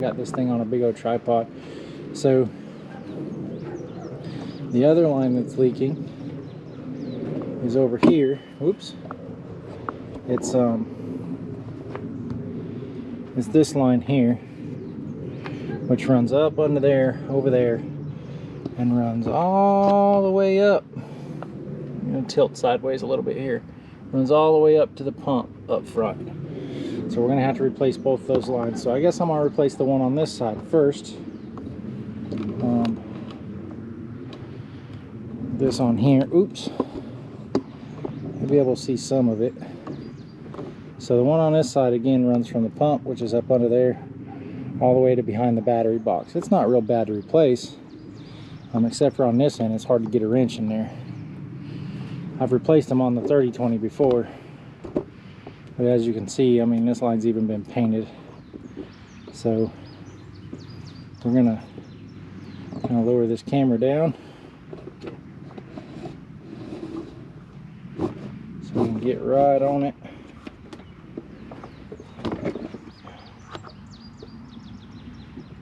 Got this thing on a big old tripod. So the other line that's leaking is over here. Oops. It's this line here, which runs up under there, over there, and runs all the way up. I'm gonna tilt sideways a little bit here. Runs all the way up to the pump up front. So we're gonna have to replace both those lines. So I guess I'm gonna replace the one on this side first. This on here, oops. You'll be able to see some of it. So the one on this side again runs from the pump, which is up under there, all the way to behind the battery box. It's not real bad to replace, except for on this end, it's hard to get a wrench in there. I've replaced them on the 3020 before, but as you can see, I mean, this line's even been painted. So we're gonna lower this camera down so we can get right on it.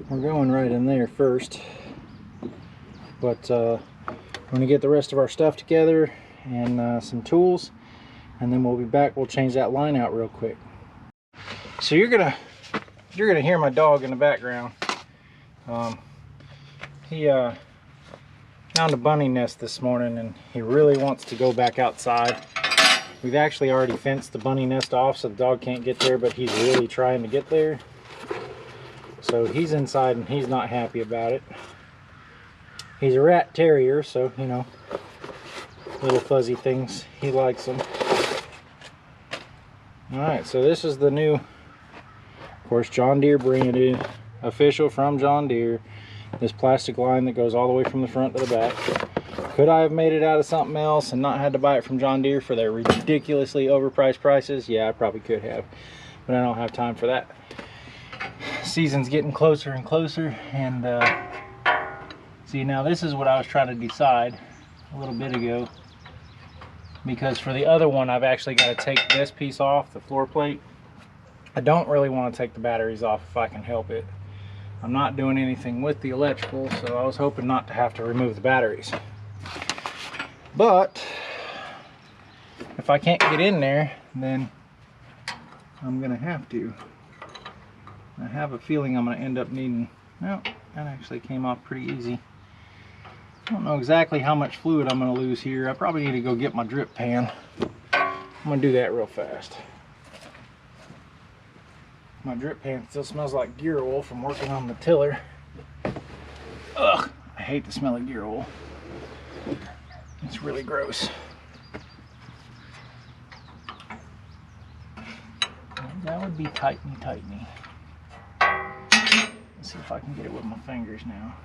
We're going right in there first, but we're going to get the rest of our stuff together and some tools, and then we'll be back. We'll change that line out real quick. So you're gonna hear my dog in the background. He found a bunny nest this morning, and he really wants to go back outside. We've actually already fenced the bunny nest off so the dog can't get there, but he's really trying to get there. So he's inside and he's not happy about it. He's a rat terrier, so you know, little fuzzy things, he likes them. Alright, so this is the new, of course, John Deere branded, official from John Deere. This plastic line that goes all the way from the front to the back. Could I have made it out of something else and not had to buy it from John Deere for their ridiculously overpriced prices? Yeah, I probably could have, but I don't have time for that. Season's getting closer and closer, and see, now this is what I was trying to decide a little bit ago, because for the other one I've actually got to take this piece off, the floor plate. I don't really want to take the batteries off if I can help it. I'm not doing anything with the electrical, so I was hoping not to have to remove the batteries. But if I can't get in there, then I'm gonna have to. I have a feeling I'm going to end up needing, well, that actually came off pretty easy. I don't know exactly how much fluid I'm going to lose here. I probably need to go get my drip pan. I'm going to do that real fast. My drip pan still smells like gear oil from working on the tiller. Ugh, I hate the smell of gear oil. It's really gross. That would be tighteny. Let's see if I can get it with my fingers now.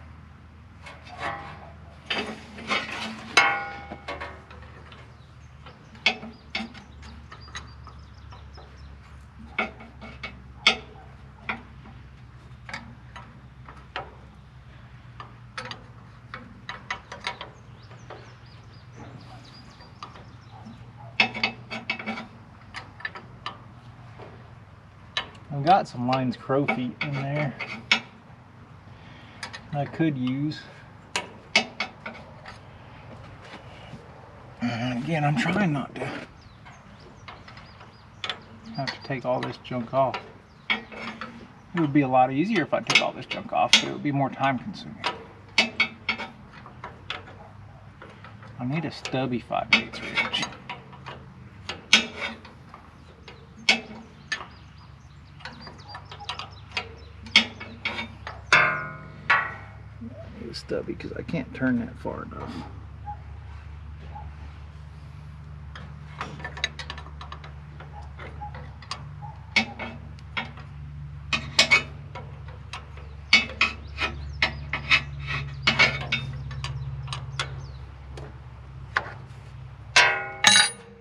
I've got some Lines Crow feet in there I could use. And again, I'm trying not to have to take all this junk off. It would be a lot easier if I took all this junk off, but it would be more time consuming. I need a stubby 5/8 wrench. Stubby because I can't turn that far enough.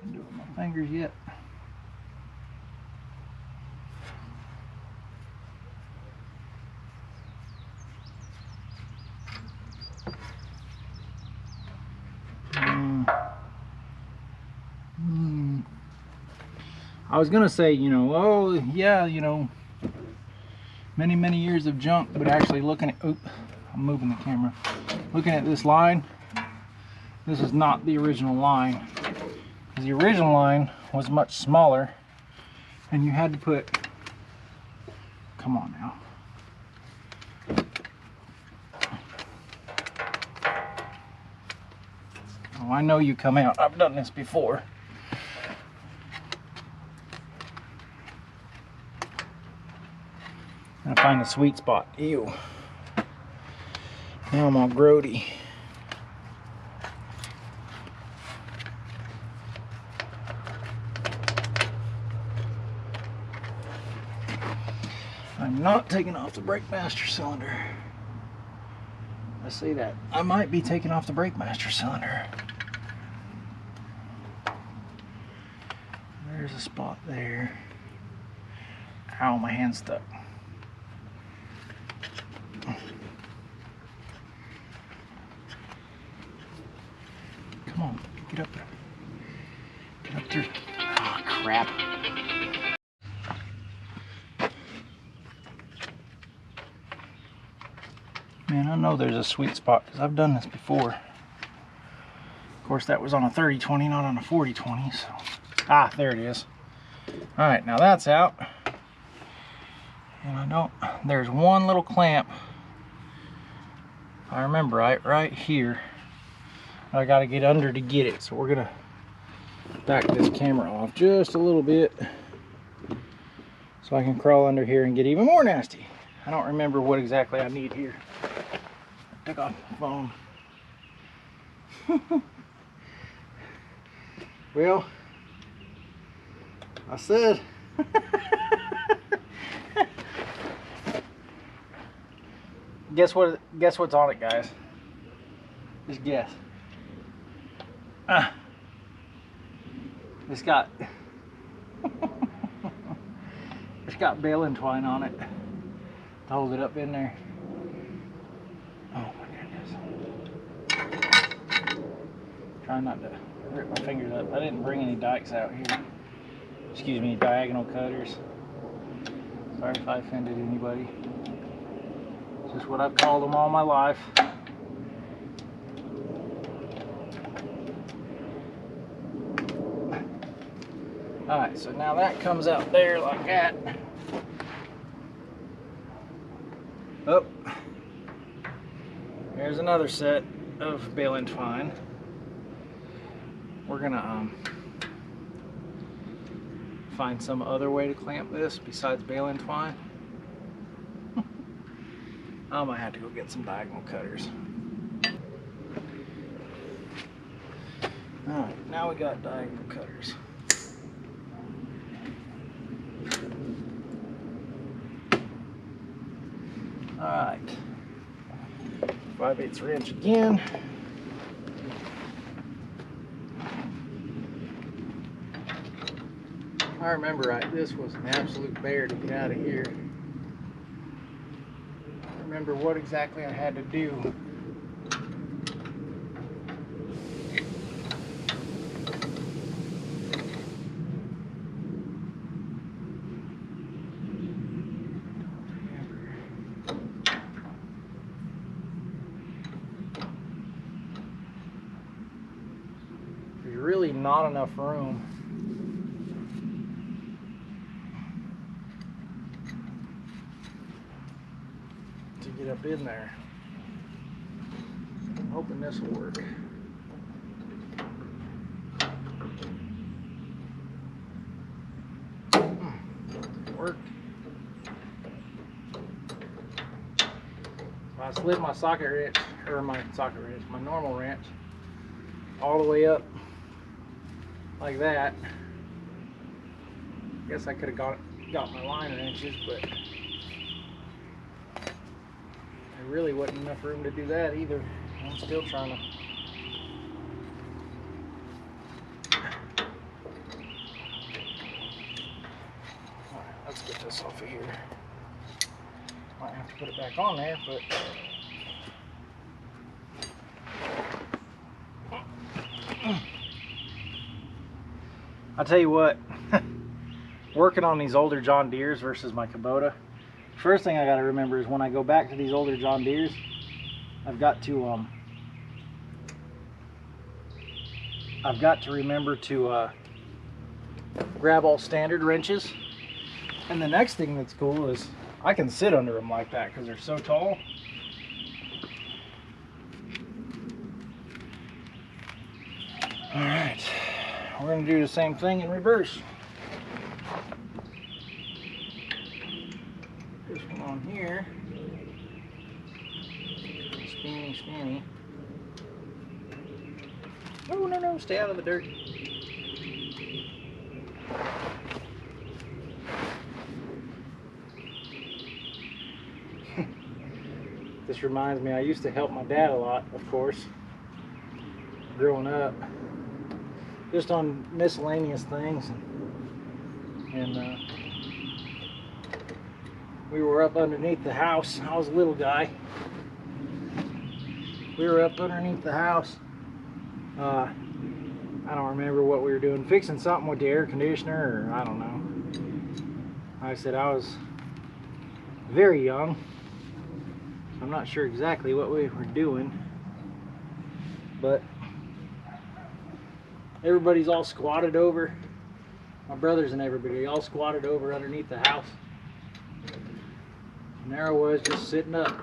I'm doing my fingers yet. I was gonna say, you know, oh yeah, you know, many years of junk, but actually looking at, oop, I'm moving the camera. Looking at this line, this is not the original line. The original line was much smaller, and you had to put, come on now. Oh, I know you come out. I've done this before. I find the sweet spot. Ew. Now I'm all grody. I'm not taking off the brake master cylinder. I say that. I might be taking off the brake master cylinder. There's a spot there. Ow, my hand's stuck. Come on, get up there. Get up there. Oh, crap. Man, I know there's a sweet spot because I've done this before. Of course, that was on a 30-20, not on a 40-20. So. Ah, there it is. All right, now that's out. And I don't, there's one little clamp, if I remember right here. I got to get under to get it. So we're going to back this camera off just a little bit so I can crawl under here and get even more nasty. I don't remember what exactly I need here. Took off my phone. Well, I said guess what's on it, guys? Just guess. It's got it's got baling twine on it to hold it up in there. Oh my goodness. Trying not to rip my fingers up. I didn't bring any dikes out here. Excuse me, diagonal cutters. Sorry if I offended anybody. It's just what I've called them all my life. Alright, so now that comes out there like that. Oh, there's another set of baling twine. We're gonna find some other way to clamp this besides baling twine. I might have to go get some diagonal cutters. Alright, now we got diagonal cutters. Alright, 5/8 wrench again. If I remember right, this was an absolute bear to get out of here. I remember what exactly I had to do. There's really not enough room to get up in there. I'm hoping this will work. Worked. I slid my socket wrench, or my normal wrench, all the way up like that. Guess I could have got my line wrenches, but there really wasn't enough room to do that either. I'm still trying to. Alright, let's get this off of here. Might have to put it back on there, but I'll tell you what, working on these older John Deeres versus my Kubota, First thing I got to remember is when I go back to these older John Deeres, I've got to remember to grab all standard wrenches. And the next thing that's cool is I can sit under them like that because they're so tall. All right, we're going to do the same thing in reverse. This one on here. Spanny. No, stay out of the dirt. This reminds me, I used to help my dad a lot, of course, growing up, just on miscellaneous things. And we were up underneath the house. I was a little guy. We were up underneath the house. I don't remember what we were doing, fixing something with the air conditioner, or I don't know. Like I said, I was very young. I'm not sure exactly what we were doing, but everybody's all squatted over. My brothers and everybody all squatted over underneath the house. And there I was, just sitting up.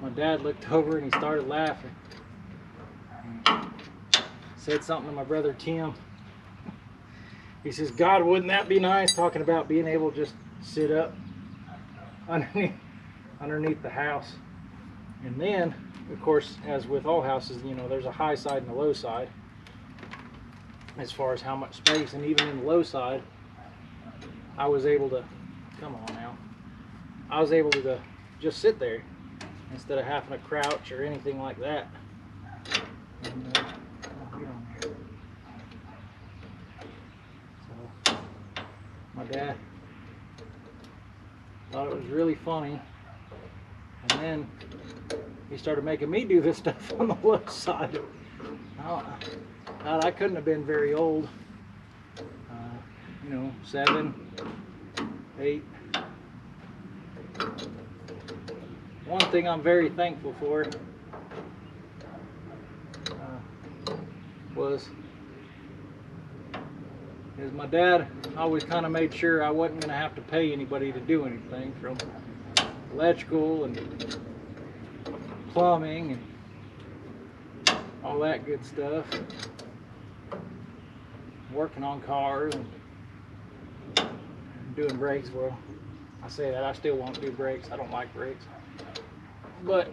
My dad looked over and he started laughing. Said something to my brother Tim. He says, "God, wouldn't that be nice?" Talking about being able to just sit up underneath the house. And then, of course, as with all houses, you know, there's a high side and a low side as far as how much space. And even in the low side, I was able to, come on now, I was able to just sit there instead of having to crouch or anything like that. And, so my dad thought it was really funny, and then he started making me do this stuff on the low side. God, I couldn't have been very old, you know, 7, 8. One thing I'm very thankful for is my dad always kind of made sure I wasn't going to have to pay anybody to do anything, from electrical and plumbing and all that good stuff. Working on cars and doing brakes. Well, I say that, I still won't do brakes. I don't like brakes. But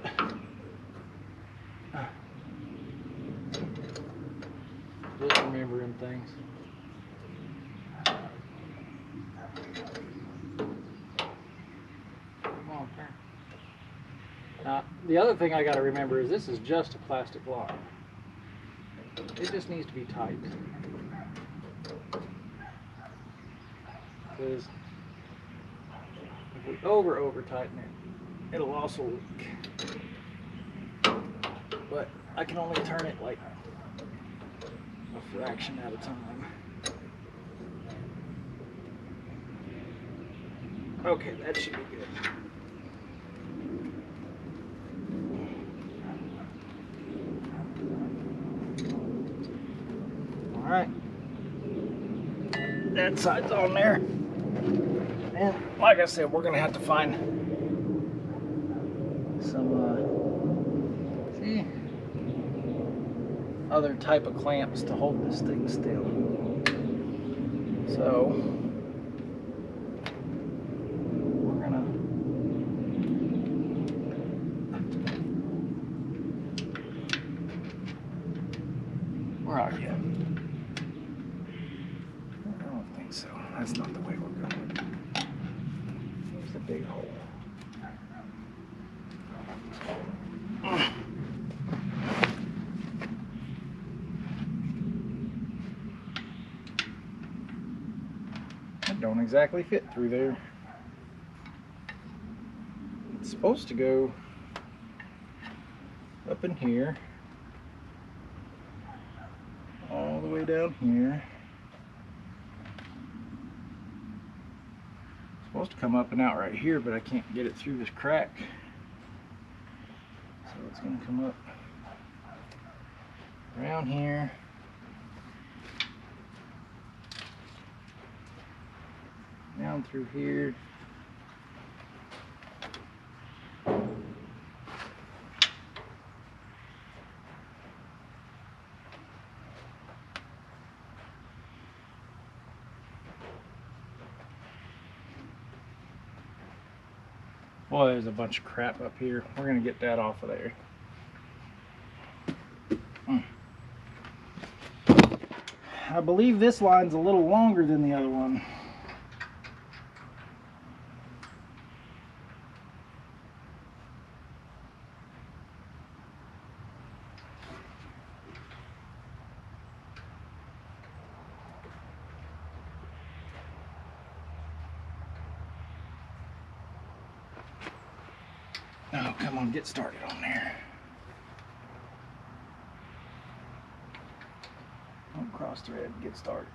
just remembering things. Now, the other thing I got to remember is this is just a plastic line. It just needs to be tight. Because if we over tighten it, it'll also leak. But I can only turn it like a fraction at a time. Okay, that should be good. All right, that side's on there. And like I said, we're gonna have to find some other type of clamps to hold this thing still. So we're gonna where are you? I don't think so. That's not the way we're going. There's the big hole. It don't exactly fit through there. It's supposed to go up in here, all the way down here. supposed to come up and out right here, but I can't get it through this crack. So it's going to come up around here. Down through here. Boy, there's a bunch of crap up here. We're going to get that off of there. I believe this line's a little longer than the other one. Oh, come on, get started on there. Don't cross thread, get started.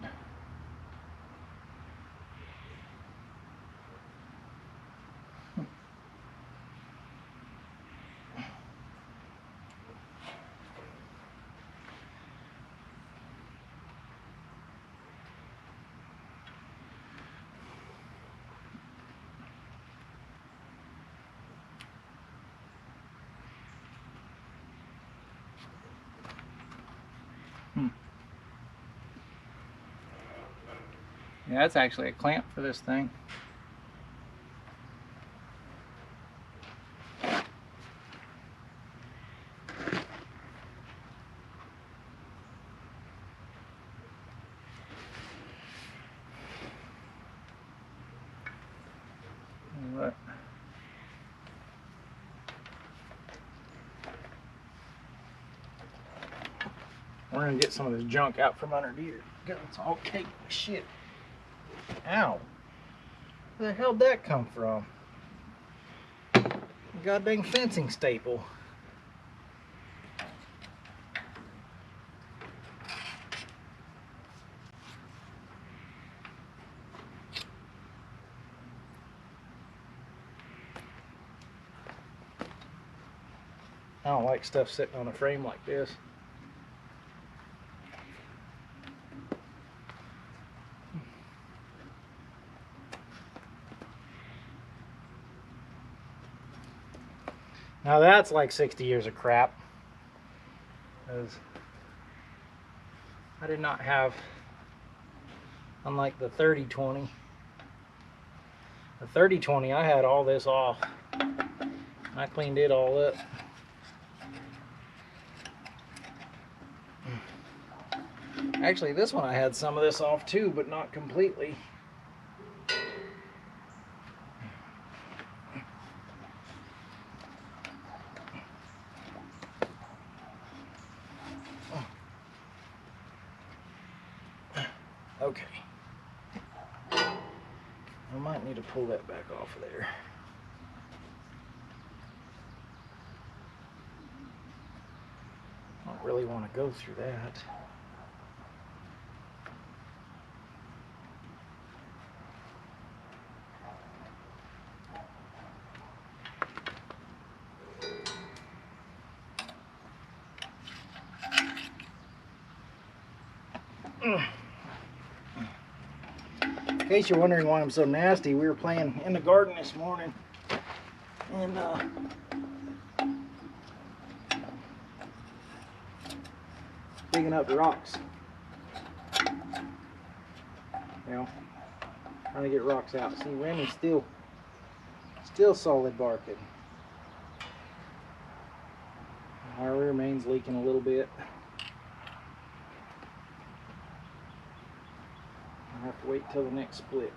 Yeah, that's actually a clamp for this thing. What? We're gonna get some of this junk out from under Deere. It's all caked with shit. Ow. Where the hell did that come from? Goddamn fencing staple. I don't like stuff sitting on a frame like this. Now that's like 60 years of crap. Because I did not have, unlike the 30-20. The 30-20, I had all this off. I cleaned it all up. Actually, this one I had some of this off too, but not completely. Okay. I might need to pull that back off of there. I don't really want to go through that. In case you're wondering why I'm so nasty, we were playing in the garden this morning and digging up the rocks. You know, trying to get rocks out. See, Remy's still solid barking. Our rear main's leaking a little bit. I'll have to wait till the next split.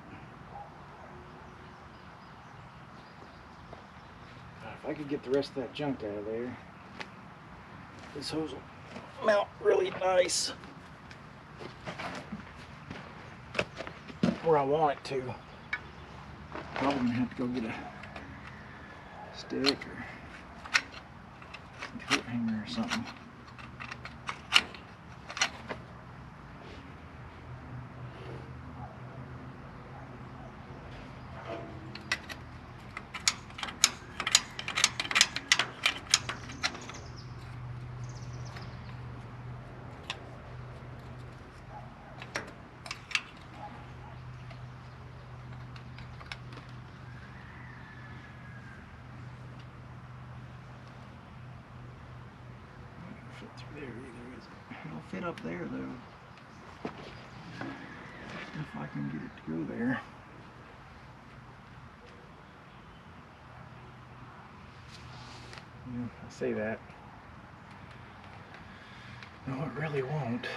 If I could get the rest of that junk out of there, this hose will mount really nice where I want it to. Probably gonna have to go get a stick or a coat hanger or something. fit through there either, is it? It'll fit up there though. If I can get it to go there. Yeah, I say that. No, it really won't.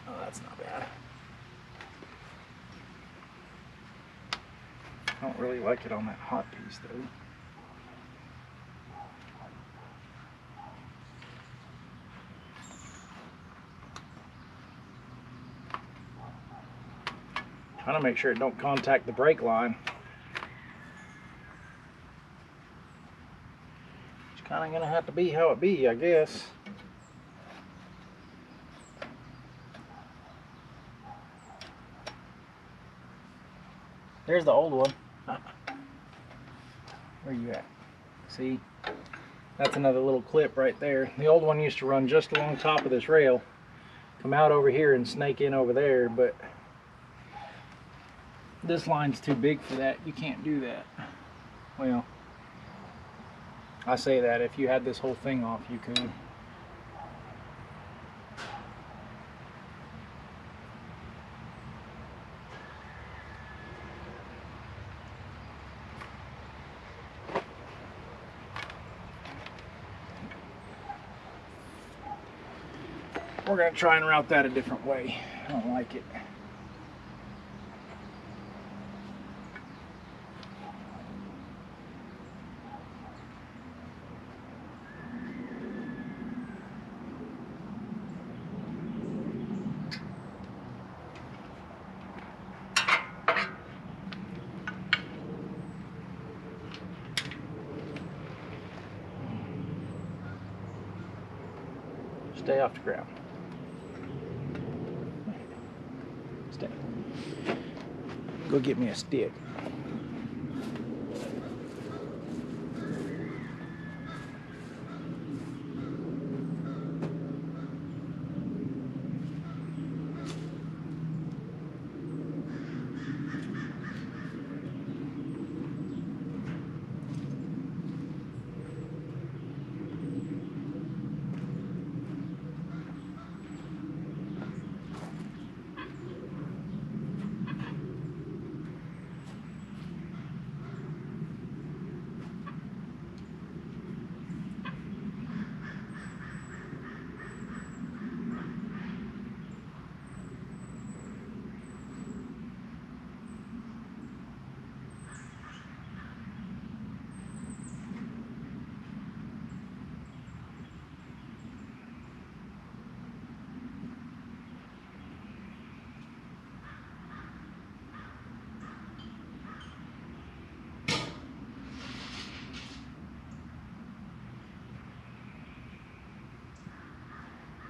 Oh, that's not bad. I don't really like it on that hot piece though. Trying to make sure it don't contact the brake line. It's kind of gonna have to be how it be, I guess. There's the old one. Where you at? See? That's another little clip right there. The old one used to run just along top of this rail, come out over here and snake in over there, but this line's too big for that. You can't do that. Well, I say that if you had this whole thing off, you could. We're going to try and route that a different way. I don't like it. Stay off the ground. Stay. Go get me a stick.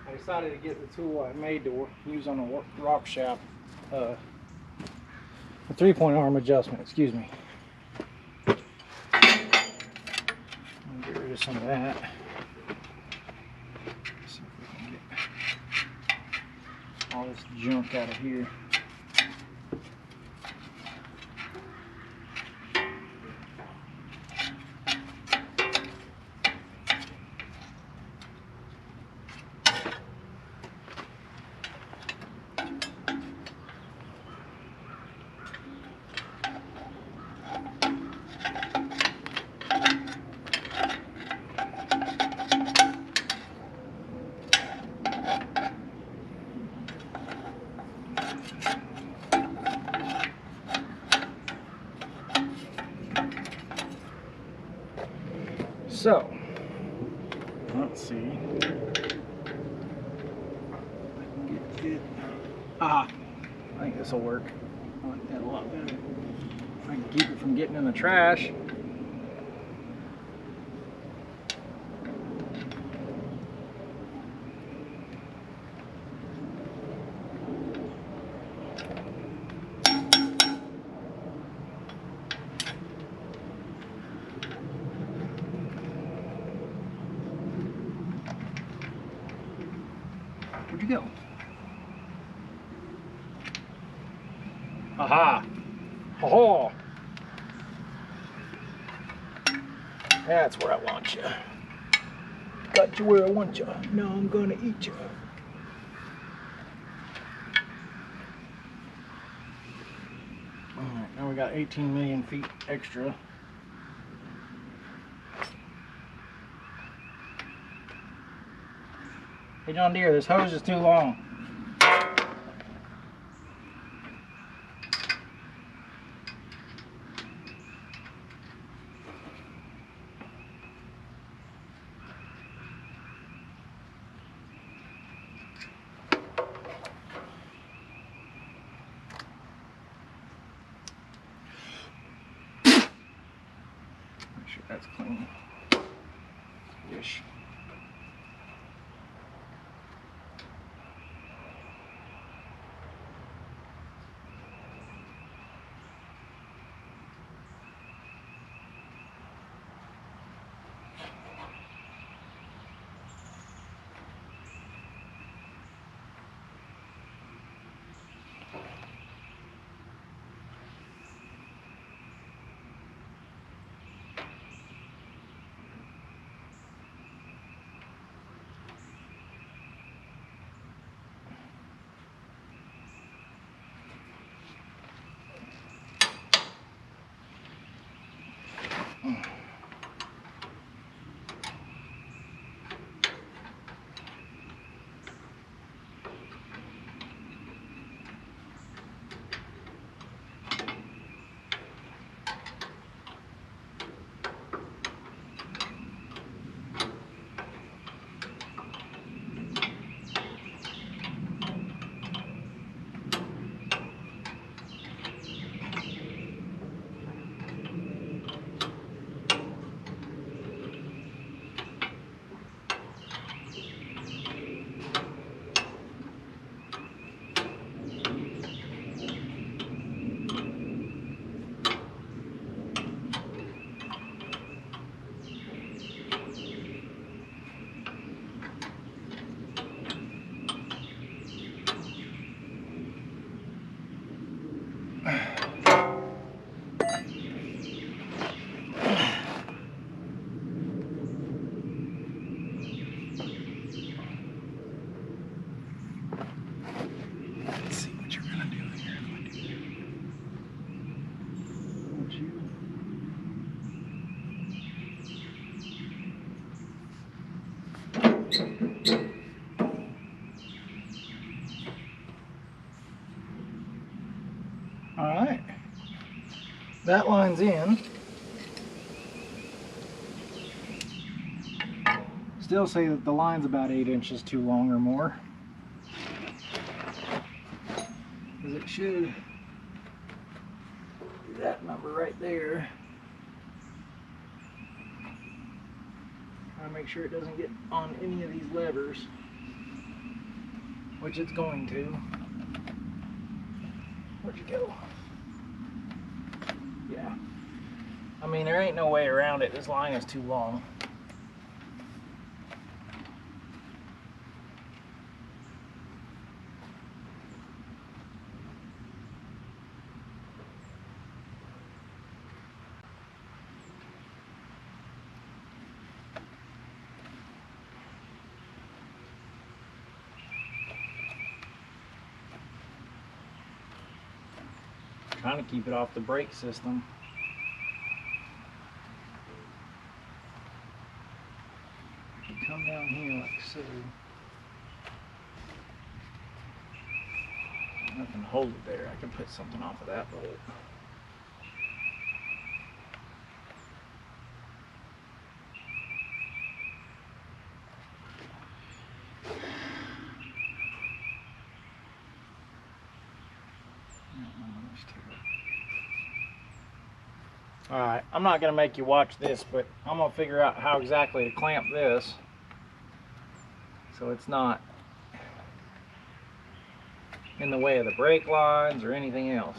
I decided to get the tool I made to use on a rock shaft, a 3-point arm adjustment, excuse me. I'll get rid of some of that. See if we can get all this junk out of here. So, let's see. I can get it. I think this will work. I like that a lot better. I can keep it from getting in the trash. you go? Aha! Ha-ha! That's where I want you. Got you where I want you. Now I'm gonna eat you. Alright, now we got 18 million feet extra. Hey John Deere, this hose is too long. Make sure that's clean. Dish. Let's see what you're gonna do here if I do that. Won't you? Alright. That line's in. Still say that the line's about 8 inches too long or more. Because it should be that number right there. Try to make sure it doesn't get on any of these levers, which it's going to. Where'd you go? Yeah. I mean, there ain't no way around it. This line is too long. Trying to keep it off the brake system. Come down here like so. Nothing to hold it there. I can put something off of that bolt. Alright, I'm not going to make you watch this, but I'm going to figure out how exactly to clamp this so it's not in the way of the brake lines or anything else.